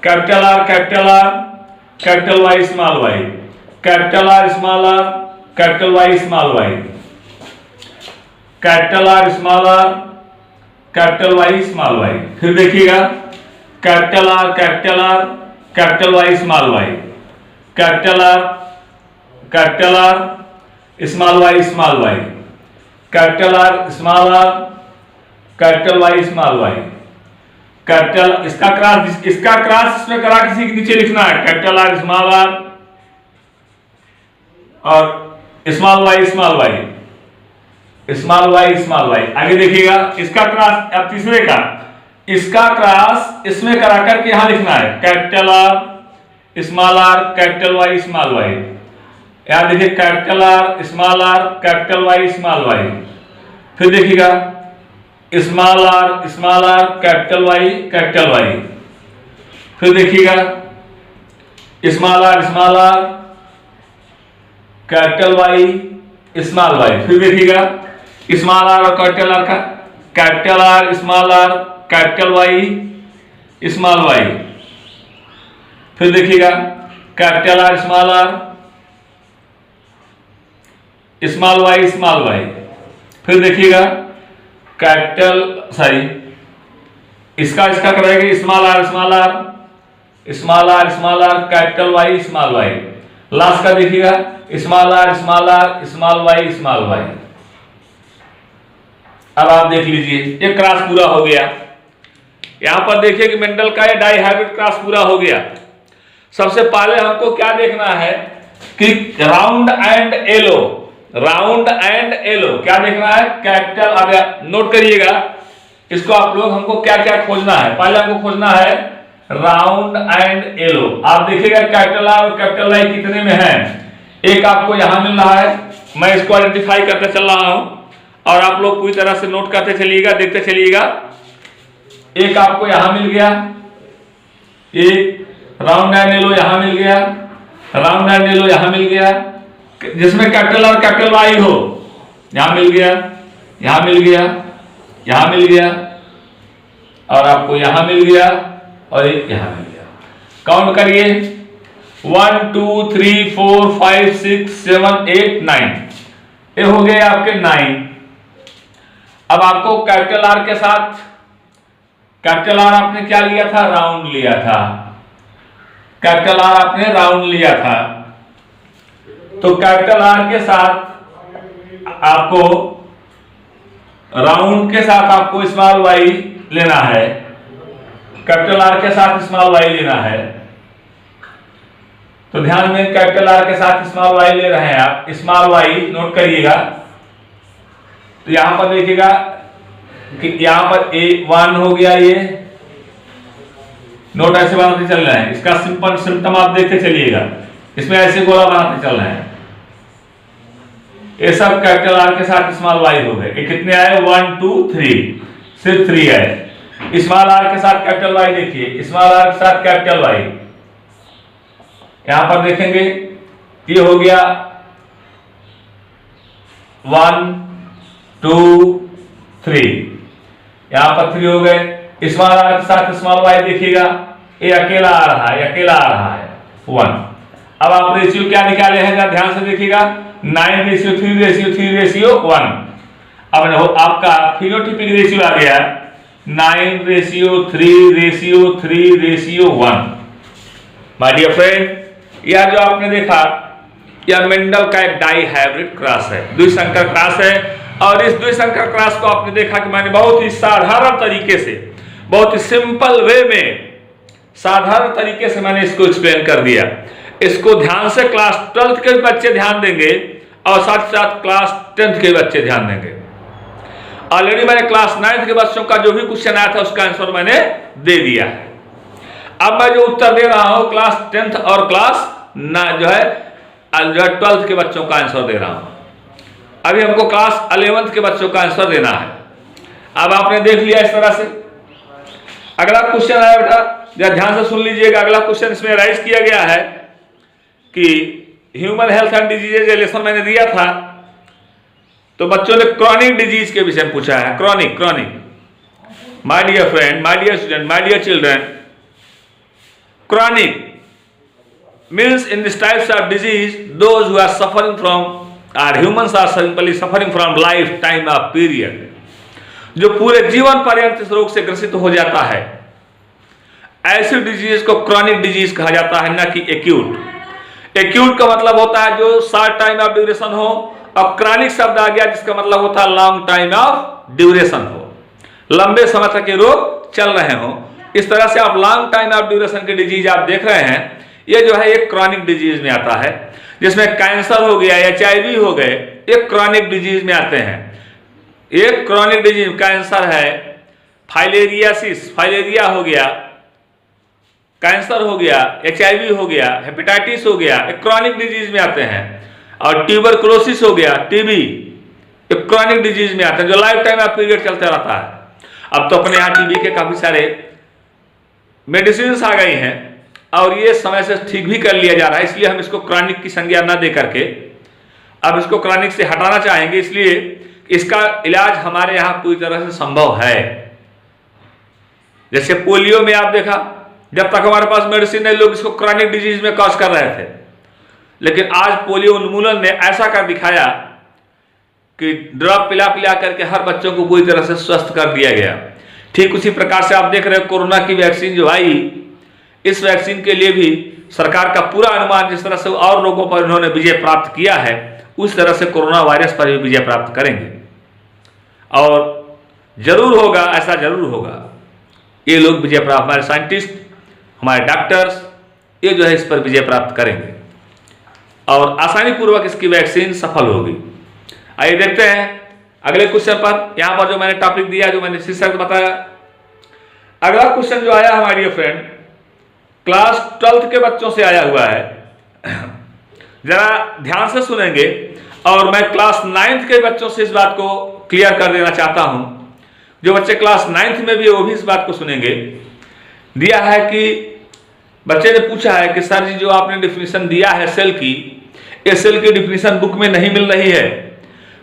capital R capital R, capital Y small Y, capital R small R, capital Y small Y, capital R small R, capital Y small Y. फिर देखिएगा capital R capital R, capital Y small Y, capital R small Y small Y, capital R small R, capital Y small Y, capital इसका cross इसमें करा किसी के नीचे लिखना है, कैपिटल आर स्मॉल आर और small Y small Y, small Y small Y. आगे देखिएगा इसका क्रॉस, अब तीसरे का इसका क्रॉस इसमें करा करके यहां लिखना है capital R small R, capital Y small Y. यहां देखिए capital R small R, capital Y small Y. फिर देखिएगा small R capital Y capital Y. फिर देखिएगा small R capital Y small Y. फिर देखिएगा स्मॉल आर और कैपिटल आर का, capital R small R capital Y small Y. फिर देखिएगा capital R small Y small Y. फिर देखिएगा कैपिटल इसका कराएंगे small R capital Y small Y. Last का देखिएगा स्मॉल आर स्मॉल वाई। अब आप देख लीजिए ये क्रॉस पूरा हो गया। यहां पर देखिए कि मेंडल का ये डाई हाइब्रिड क्रॉस पूरा हो गया। सबसे पहले हमको क्या देखना है कि राउंड एंड एलो, क्या देखना है, कैपिटल। अब नोट करिएगा इसको आप लोग, हमको क्या क्या खोजना है। पहले हमको खोजना है राउंड एंड एलो। आप देखिएगा कैपिटल आर और कैपिटल वाई कितने में है। एक आपको यहां मिल रहा है, मैं इसको आइडेंटिफाई करते चल रहा हूं और आप लोग पूरी तरह से नोट करते चलिएगा, देखते चलिएगा। एक आपको यहां मिल गया, एक राउंड एंड एलो यहां मिल गया, राउंड एंड एलो यहां मिल गया, जिसमें कैपिटल और कैपिटल वाई हो, यहां मिल गया, यहां मिल गया, यहां मिल गया और आपको यहां मिल गया और एक यहां मिल गया। काउंट करिए 1 2 3 4 5 6 7 8 9, ये हो गए आपके 9। अब आपको कैपिटल आर के साथ, कैपिटल आर आपने क्या लिया था, राउंड लिया था, कैपिटल आर आपने राउंड लिया था, तो कैपिटल आर के साथ आपको, राउंड के साथ आपको स्मॉल वाई लेना है, कैपिटल आर के साथ स्मॉल वाई लेना है। तो ध्यान में, कैपिटल आर के साथ स्मॉल वाई ले रहे हैं आप, स्मॉल वाई नोट करिएगा। तो यहां पर देखिएगा कि यहां पर A1 हो गया, ये नोट ऐसे बनाते चल रहे हैं, इसका सिंपल सिम्टम आप देखते चलिएगा, इसमें ऐसे गोला बनाते चल रहे हैं। ये सब कैपिटल आर के साथ स्मॉल वाई हो गए। ये कितने आए, 1 2 3, सिर्फ 3 आए। स्मॉल आर के साथ कैपिटल वाई देखिए, स्मॉल आर के साथ कैपिटल वाई, यहां पर देखेंगे ये हो गया 1 2 3, यहां पर 3 हो गए। स्मॉल आर के साथ स्मॉल वाई देखिएगा, ये अकेला आ रहा है, अकेला आ रहा है 1। अब आप रेशियो क्या निकाले हैं, जरा ध्यान से देखिएगा, 9:3:3:1। अब आपका फिनोटाइपिक रेशियो आ गया 9:3:3:1। माय डियर फ्रेंड, यह जो आपने देखा, यह मेंडल का एक डाई हाइब्रिड क्रॉस है, द्विसंकर क्रॉस है। और इस द्विसंकर क्रॉस को आपने देखा कि मैंने बहुत ही साधारण तरीके से, बहुत ही सिंपल वे में, साधारण तरीके से मैंने इसको एक्सप्लेन कर दिया। इसको ध्यान से क्लास 12th के बच्चे ध्यान देंगे और साथ साथ क्लास 10th के बच्चे ध्यान देंगे। ऑलरेडी मैंने क्लास 9th के बच्चों का जो भी क्वेश्चन आया था उसका आंसर मैंने दे दिया है। अब मैं जो उत्तर दे रहा हूं क्लास 10th और क्लास जो है 12th के बच्चों का आंसर दे रहा हूं। अभी हमको क्लास 11th के बच्चों का आंसर देना है। अब आपने देख लिया इस तरह से। अगला क्वेश्चन आया बेटा, जरा ध्यान से सुन लीजिएगा। अगला क्वेश्चन इसमें राइज किया गया है कि human health and diseases lesson मैंने दिया था, तो बच्चों ने क्रॉनिक डिजीज के विषय में पूछा है। Chronic, my dear friend, my dear student, my dear children, chronic means in these types of disease those who are suffering from, or humans are simply suffering from lifetime of period, जो पूरे जीवन पर्यंत इस रोग से ग्रसित हो जाता है, ऐसी डिजीज को क्रॉनिक डिजीज कहा जाता है, न कि एक्यूट। एक्यूट का मतलब होता है जो शॉर्ट टाइम ऑफ ड्यूरेशन हो, और क्रॉनिक शब्द आ गया जिसका मतलब होता है लॉन्ग टाइम ऑफ ड्यूरेशन हो, लंबे समय तक ये रोग चल रहे हो। इस तरह से आप लॉन्ग टाइम ऑफ ड्यूरेशन की डिजीज आप देख रहे हैं, ये जो है एक क्रॉनिक डिजीज में आता है, जिसमें कैंसर हो गया, HIV हो गए, एक क्रॉनिक डिजीज में आते हैं। एक क्रॉनिक डिजीज कैंसर है, फाइलेरियासिस, फाइलेरिया हो गया, कैंसर हो गया, HIV हो गया, हेपेटाइटिस हो गया, एक क्रॉनिक डिजीज में आते हैं। और ट्यूबरकुलोसिस हो गया, TB, एक क्रॉनिक डिजीज में आते हैं जो लाइफ टाइम ऑफ पीरियड चलते रहता है। अब तो अपने यहाँ TB के काफी सारे मेडिसिन आ गई हैं और ये समय से ठीक भी कर लिया जा रहा है, इसलिए हम इसको क्रॉनिक की संज्ञा न दे करके अब इसको क्रॉनिक से हटाना चाहेंगे। इसलिए इसका इलाज हमारे यहाँ पूरी तरह से संभव है। जैसे पोलियो में आप देखा, जब तक हमारे पास मेडिसिन है लोग इसको क्रॉनिक डिजीज में कॉज कर रहे थे, लेकिन आज पोलियो उन्मूलन ने ऐसा कर दिखाया कि ड्रॉप पिला पिला करके हर बच्चों को पूरी तरह से स्वस्थ कर दिया गया। ठीक उसी प्रकार से आप देख रहे हैं कोरोना की वैक्सीन जो आई, इस वैक्सीन के लिए भी सरकार का पूरा अनुमान, जिस तरह से और लोगों पर उन्होंने विजय प्राप्त किया है, उस तरह से कोरोना वायरस पर भी विजय प्राप्त करेंगे। और जरूर होगा, ऐसा जरूर होगा, ये लोग विजय प्राप्त, हमारे साइंटिस्ट, हमारे डॉक्टर्स, ये जो है इस पर विजय प्राप्त करेंगे और आसानी पूर्वक इसकी वैक्सीन सफल होगी। आइए देखते हैं अगले क्वेश्चन पर। यहां पर जो मैंने टॉपिक दिया, जो मैंने शीर्षक बताया, अगला क्वेश्चन जो आया हमारी फ्रेंड क्लास 12th के बच्चों से आया हुआ है। जरा ध्यान से सुनेंगे और मैं क्लास 9th के बच्चों से इस बात को क्लियर कर देना चाहता हूं। जो बच्चे क्लास 9th में भी वो भी इस बात को सुनेंगे। दिया है कि बच्चे ने पूछा है कि सर जी जो आपने डिफिनीशन दिया है सेल की, ये सेल की डिफिनीशन बुक में नहीं मिल रही है।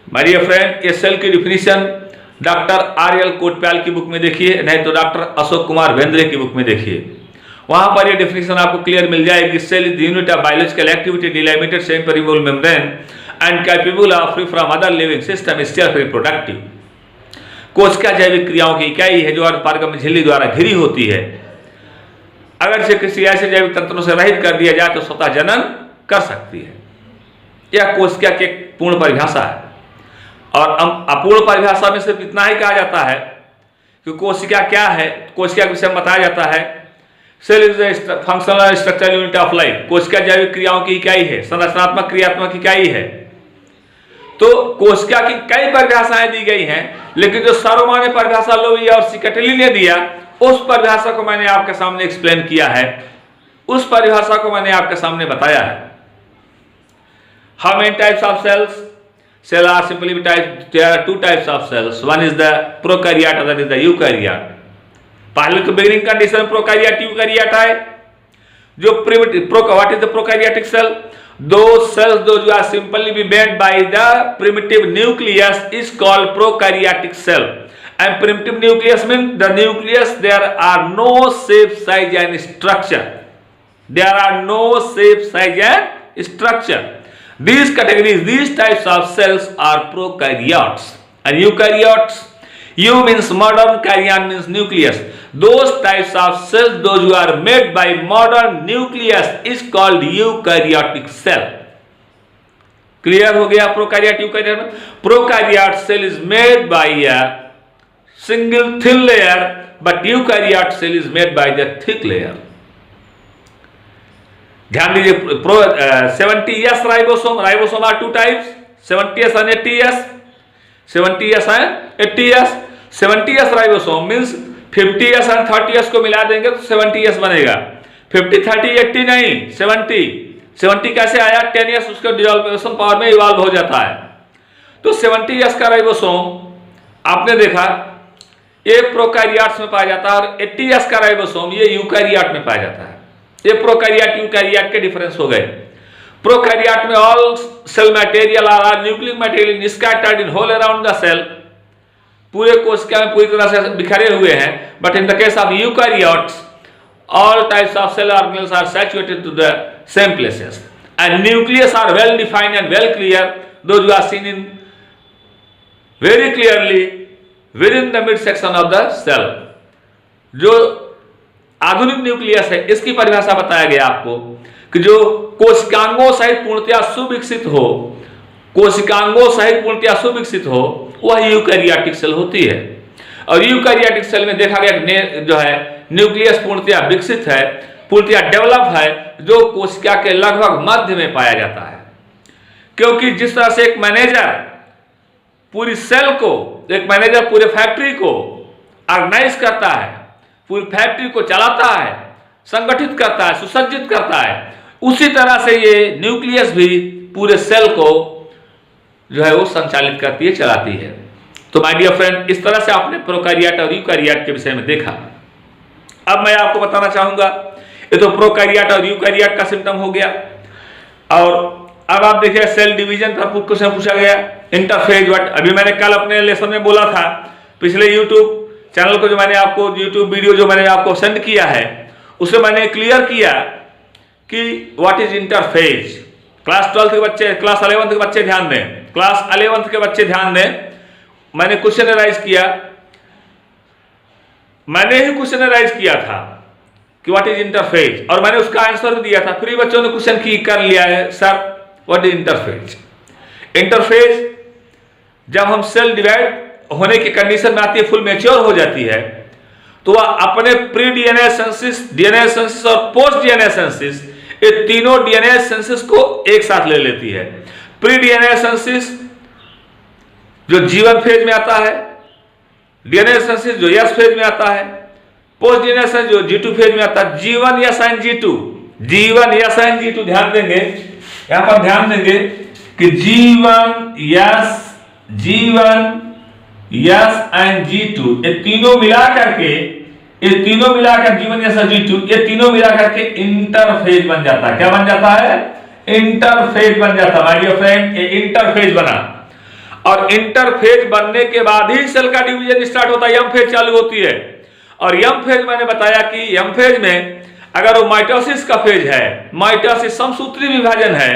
माय डियर फ्रेंड, ये सेल की डिफिनीशन डॉक्टर आर.एल. कोटप्याल की बुक में देखिए, नहीं तो डॉक्टर अशोक कुमार भेंद्रे की बुक में देखिए, वहां पर ये डेफिनेशन आपको क्लियर मिल जाएगी। Cell is the unit of biological activity delimited semipermeable membrane and capable of free from other living system self reproductive. कोशिका जैविक क्रियाओं की इकाई है जो पारगम्य झिल्ली द्वारा घिरी होती है। अगर से किसी ऐसे जैविक तंत्रों से रहित कर दिया जाए तो स्वतः जनन कर सकती है। यह कोशिका की एक पूर्ण परिभाषा है, और अपूर्ण परिभाषा में सिर्फ इतना ही कहा जाता है कि कोशिका क्या है। कोशिका के विषय में बताया जाता है cell is the functional structural unit of life. कोशिका जैविक क्रियाओं की इकाई है, संरचनात्मक क्रियात्मक इकाई है। तो कोशिका की कई परिभाषाएं दी गई हैं, लेकिन जो सर्वमान्य परिभाषा लोवी और सिकटेली ने दिया, उस परिभाषा को मैंने आपके सामने एक्सप्लेन किया है, उस परिभाषा को मैंने आपके सामने बताया है। How many types of cells? Cell are simply types. There are two types of cells. One is the prokaryote, other is the eukaryote. पहले तो बिगिनिंग कंडीशन प्रोकैरियोट यूकैरियोट है। जो primitive what is the prokaryotic cell? Those cells those are simply be made by the primitive nucleus is called prokaryotic cell. And primitive nucleus means the nucleus there are no shape, size and structure. There are no shape, size and structure. These categories, these types of cells are prokaryotes. And eukaryotes, eu means modern, karyon means nucleus. Those types of cells, those who are made by modern nucleus is called eukaryotic cell. Clear हो गया prokaryote eukaryote? Prokaryote cell is made by a single thin layer, but eukaryote cell is made by the thick layer. ध्यान दीजिए 70S ribosome. Ribosome are two types, 70S and 80S। 70S and 80S। 70S ribosome means 50S and 30S को मिला देंगे तो 70S बनेगा। 50 30 80 नहीं, 70। 70 कैसे आया? 10S उसके डिसोल्वेशन पावर में इवॉल्व हो जाता है। तो 70S का राइबोसोम आपने देखा ये प्रोकैरियोट्स में पाया जाता है, और 80S का राइबोसोम ये यूकैरियोट में पाया जाता है। ये प्रोकैरियोट यूकैरियोट के डिफरेंस हो गए। प्रोकैरियोट में all cell material are nucleic material scattered in whole around the cell, पूरे कोशिका में पूरी तरह से बिखरे हुए हैं। But in the case of eukaryotes all types of cell organelles are saturated to the same places and nucleus are well defined and well clear, those who are seen in very clearly with in the mid section of the cell. जो आधुनिक nucleus है इसकी परिभाषा बताया गया आपको कि जो कोशिकांगों सहित पूर्णतया सुविकसित हो, कोशिकांगों सहित पूर्णतया सुविकसित हो, वह यूकैरियोटिक सेल होती है। और यूकैरियोटिक सेल में देखा गया जो है न्यूक्लियस पूर्णतया विकसित है, पूर्णतया डेवलप है, जो कोशिका के लगभग मध्य में पाया जाता है। क्योंकि जिस तरह से एक मैनेजर पूरी सेल को, एक मैनेजर पूरे फैक्ट्री को ऑर्गेनाइज करता है, पूरी फैक्ट्री को चलाता है, संगठित करता है, सुसज्जित करता है, उसी तरह से ये न्यूक्लियस भी पूरे सेल को जो है वो संचालित करती है, चलाती है। तो माय डियर फ्रेंड, इस तरह से आपने प्रोकैरियोट और यूकैरियोट के विषय में देखा। अब मैं आपको बताना चाहूंगा, ये तो प्रोकैरियोट और यूकैरियोट का सिम्टम हो गया। और अब आप देखिए सेल डिवीजन पर क्वेश्चन पूछा गया, इंटरफेज व्हाट। अभी मैंने कल अपने लेसन में बोला था, पिछले यूट्यूब चैनल को जो मैंने आपको यूट्यूब वीडियो जो मैंने आपको सेंड किया है उसमें मैंने क्लियर किया कि व्हाट इज इंटरफेज। क्लास 12 के बच्चे, क्लास 11 के बच्चे ध्यान दें, क्लास 11 के बच्चे ध्यान दें। मैंने क्वेश्चन राइज किया, मैंने ही क्वेश्चन राइज किया था कि व्हाट इज इंटरफेज, और मैंने उसका आंसर भी दिया था। फिर बच्चों ने क्वेश्चन की कर लिया है, sir what is interphase. Interphase जब हम सेल डिवाइड होने की कंडीशन में आती है, फुल मैच्योर हो जाती है, तो वह अपने प्री डीएनए सिंथेसिस और पोस्ट डीएनए सिंथेसिस, ये तीनों डीएनए सिंथेसिस को एक साथ ले लेती है। प्री डीएनए सिंथेसिस जो G1 फेज में आता है, डीएनए सिंथेसिस जो S फेज में आता है, पोस्ट डीएनए सिंथेसिस जो G2 फेज में आता है। G1 S and G2, G1 S and G2 ध्यान देंगे, यहां पर ध्यान देंगे कि G1 S and G2 ये तीनों मिला करके, ये तीनों मिलाकर G1 S और G2 ये तीनों मिलाकर के इंटरफेज बन जाता है। क्या बन जाता है? इंटरफेज बन जाता है। माय डियर फ्रेंड, ये इंटरफेज बना। और इंटरफेज बनने के बाद ही सेल का डिवीजन स्टार्ट होता है, एम फेज चालू होती है। और एम फेज मैंने बताया कि एम फेज में अगर वो माइटोसिस का फेज है, माइटोसिस समसूत्री विभाजन है,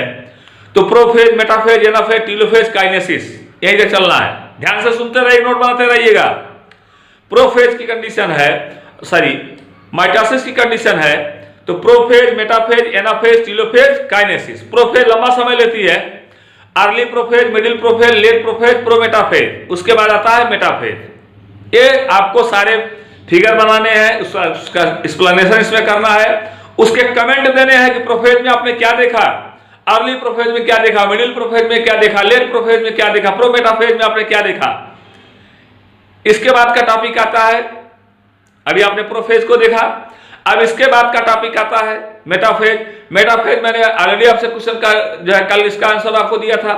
तो prophase, metaphase, anaphase, telophase, kinesis, यही से चलना है। ध्यान से सुनते रहिए, नोट बनाते रहिएगा। प्रोफेज की कंडीशन है, सॉरी माइटोसिस की कंडीशन है, तो prophase, metaphase, anaphase, telophase, kinesis. Prophase लंबा समय लेती है, early prophase, middle prophase, late prophase, prometaphase, उसके बाद आता है मेटाफेज। ये आपको सारे फिगर बनाने हैं, उसका एक्सप्लेनेशन इसमें करना है, उसके कमेंट देने हैं कि प्रोफेज में आपने क्या देखा, अर्ली प्रोफेज में क्या देखा, मिडिल प्रोफेज में क्या देखा, लेट प्रोफेज में क्या देखा, प्रोमेटाफेज में आपने क्या देखा। इसके बाद का टॉपिक आता है, अभी आपने प्रोफेज को देखा, अब इसके बाद का टॉपिक आता है मेटाफेज। मेटाफेज मैंने ऑलरेडी आपसे क्वेश्चन का जो है कल इसका आंसर आपको दिया था।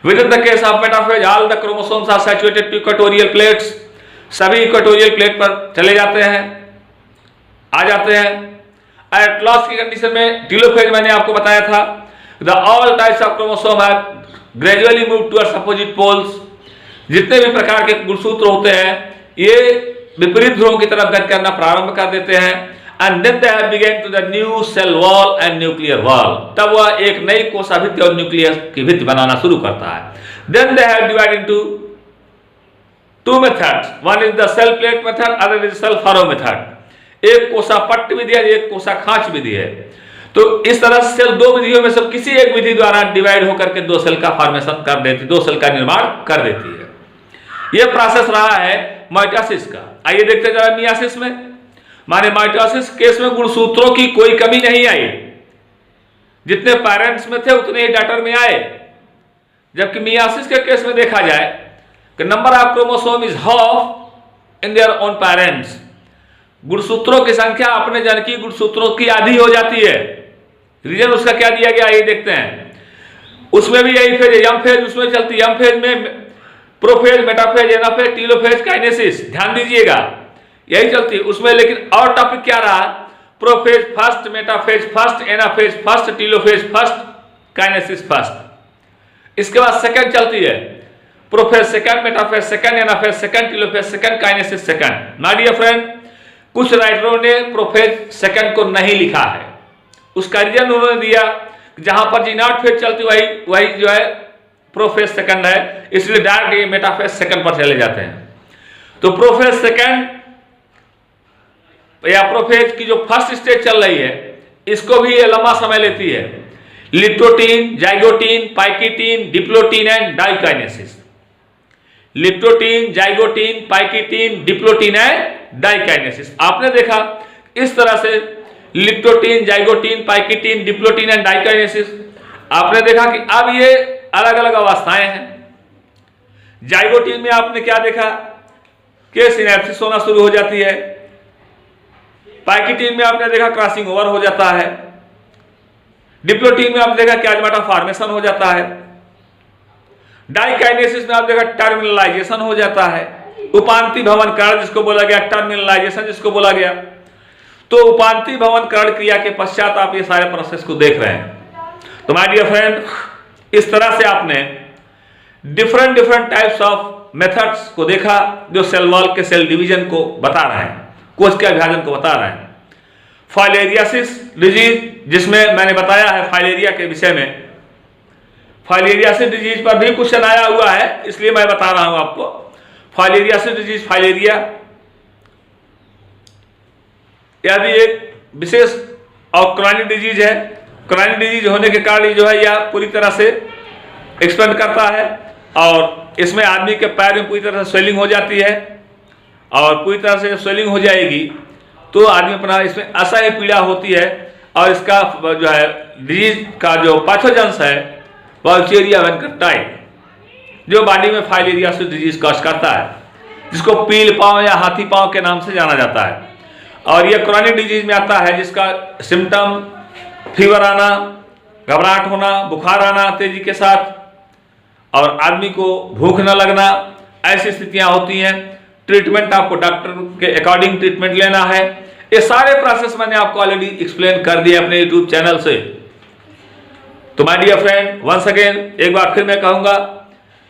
With in the case of metaphase all the chromosomes are saturated to equatorial plates, सभी इक्वेटोरियल प्लेट पर चले जाते हैं, आ जाते हैं। एट लास्ट की कंडीशन में टीलोफेज मैंने आपको बताया था, the all types of chromosome have gradually move towards opposite poles. जितने भी प्रकार के गुणसूत्र होते हैं ये विपरीत ध्रुवों की तरफ गति करना प्रारंभ कर देते हैं। And then they have begin to the new cell wall and nuclear wall, तब वह एक नई कोशाभित्ति और न्यूक्लियस की भित्ति बनाना शुरू करता है। Then they have divided into two methods, one is the cell plate method, other is cell furrow method. एक कोशा पट्ट विधि है, एक कोशा खांच विधि है। तो इस तरह से सेल दो विधियों में से किसी एक विधि द्वारा डिवाइड होकर के दो सेल का फॉर्मेशन कर देती, दो सेल का निर्माण कर देती है। यह प्रोसेस रहा है माइटोसिस का। आइए देखते जरा मियासिस में। माने माइटोसिस केस में गुणसूत्रों की कोई कमी नहीं आई, जितने पेरेंट्स में थे उतने ही डॉटर में आए। जबकि मियासिस के केस में देखा जाए कि number of chromosome is half in their own parents, गुणसूत्रों की संख्या अपने जनकी गुणसूत्रों की आधी हो जाती है। रीजन उसका क्या दिया गया ये देखते हैं। उसमें भी यही फेज, एम फेज उसमें चलती है। एम फेज में prophase, metaphase, anaphase, telophase, kinesis, ध्यान दीजिएगा यही चलती है उसमें। लेकिन और टॉपिक क्या रहा, prophase first, metaphase first, anaphase first, telophase first, kinesis first. इसके बाद सेकंड चलती है, prophase second, metaphase second, anaphase second, telophase second, kinesis second. My dear friend, कुछ राइटरों ने प्रोफेज सेकंड को नहीं लिखा है। उसका रीजन उन्होंने दिया जहां पर जी नॉट फेज चलती वही जो है प्रोफेज सेकंड है, इसलिए डायरेक्ट ये मेटाफेज सेकंड पर चले जाते हैं। तो प्रोफेज सेकंड या प्रोफेज की जो फर्स्ट स्टेज चल रही है इसको भी ये लंबा समय लेती है। Leptotene, zygotene, pachytene, diplotene and diakinesis. Leptotene, zygotene, pachytene, diplotene and diakinesis. आपने देखा इस तरह से leptotene, zygotene, pachytene, diplotene and diakinesis. आपने देखा कि अब ये अलग अलग अवस्थाएं हैं। जाइगोटीन में आपने क्या देखा कि सिनेप्सिस होना शुरू हो जाती है। पाइकीटीन में आपने देखा क्रॉसिंग ओवर हो जाता है। डिप्लोटीन में आपने देखा क्याजमाटा फॉर्मेशन हो जाता है। डाइकाइनेसिस में आप देखा टर्मिनलाइजेशन हो जाता है। उपांति भवन करण जिसको बोला गया, टर्मिनलाइजेशन जिसको बोला गया। तो उपांति भवन करण क्रिया के पश्चात आप ये सारे प्रोसेस को देख रहे हैं। तो माय डियर फ्रेंड, इस तरह से आपने डिफरेंट टाइप्स ऑफ मेथड्स को देखा जो सेल वॉल के सेल डिवीजन को बता रहे हैं, कोश के विभाजन को बता रहे हैं। फाइलेरियासिस डिजीज जिसमें मैंने बताया है फाइलेरिया के विषय में, फाइलेरियासिस डिजीज पर भी क्वेश्चन आया हुआ है इसलिए मैं बता रहा हूं आपको। फाइलेरियासिस डिजीज, फाइलेरिया यह भी एक विशेष और क्रॉनिक डिजीज है। क्रॉनिक डिजीज होने के कारण जो है यह पूरी तरह से एक्सपेंड करता है और इसमें आदमी के पैर में पूरी तरह से स्वेलिंग हो जाती है और पूरी तरह से स्वेलिंग हो जाएगी तो आदमी अपना इसमें असह्य पीड़ा होती है। और इसका जो है डिजीज का जो पैथोजेंस है वाल्चेरिया वेनकटाई जो बॉडी में फाइलेरियासिस डिजीज कॉज करता है, जिसको पील पाँव या हाथी पाँव के नाम से जाना जाता है। और यह क्रॉनिक डिजीज में आता है जिसका सिम्टम फीवर आना, घबराहट होना, बुखार आना तेजी के साथ और आदमी को भूख न लगना, ऐसी स्थितियां होती हैं। ट्रीटमेंट आपको डॉक्टर के अकॉर्डिंग ट्रीटमेंट लेना है। ये सारे प्रोसेस मैंने आपको ऑलरेडी एक्सप्लेन कर दिए अपने यूट्यूब चैनल से। तो my dear friend, once again एक बार फिर मैं कहूंगा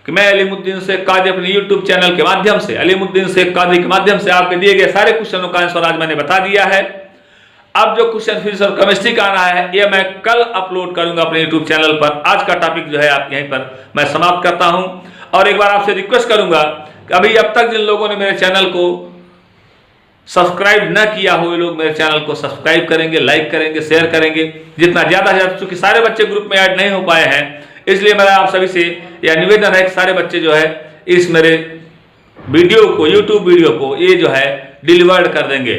कि मैं अलीमुद्दीन शेख कादरी अपने यूट्यूब चैनल के माध्यम से, अलीमुद्दीन शेख कादरी के माध्यम से आपके दिए गए सारे क्वेश्चनों का आंसर आज मैंने बता दिया है। अब जो क्वेश्चन फिजिक्स और केमिस्ट्री का आना है ये मैं कल अपलोड करूंगा अपने यूट्यूब चैनल पर। आज का टॉपिक जो है आप यहीं पर मैं समाप्त करता हूं और एक बार आपसे रिक्वेस्ट करूंगा कि अभी अब तक जिन लोगों ने मेरे चैनल को सब्सक्राइब न किया हो वे लोग मेरे चैनल को सब्सक्राइब करेंगे, लाइक करेंगे, शेयर करेंगे जितना ज्यादा से ज्यादा, क्योंकि सारे बच्चे ग्रुप में ऐड नहीं हो पाए हैं, इसलिए मेरा आप सभी से यह निवेदन है कि सारे बच्चे जो है इस मेरे वीडियो को, यूट्यूब वीडियो को ये जो है डिलीवर्ड कर देंगे,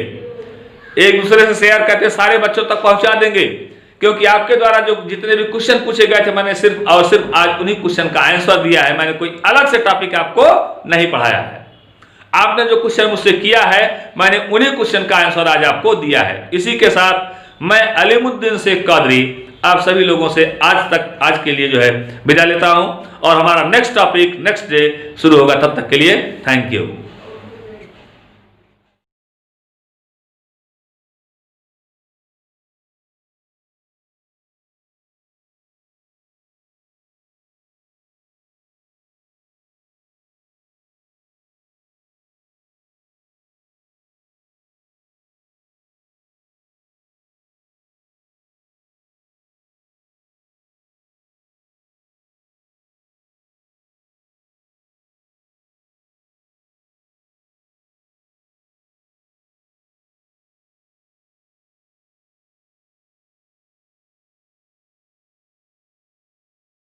एक दूसरे से शेयर करके सारे बच्चों तक पहुंचा देंगे, क्योंकि आपके द्वारा जो जितने भी क्वेश्चन पूछे गए थे मैंने सिर्फ और सिर्फ आज उन्हीं क्वेश्चन का आंसर दिया है। मैंने कोई अलग से टॉपिक आपको नहीं पढ़ाया है। आपने जो क्वेश्चन मुझसे किया है मैंने उन्हीं क्वेश्चन का आंसर आज आपको दिया है। इसी के साथ मैं अलीमुद्दीन शेख कादरी आप सभी लोगों से आज के लिए जो है विदा लेता हूं और हमारा नेक्स्ट टॉपिक नेक्स्ट डे शुरू होगा। तब तक के लिए थैंक यू।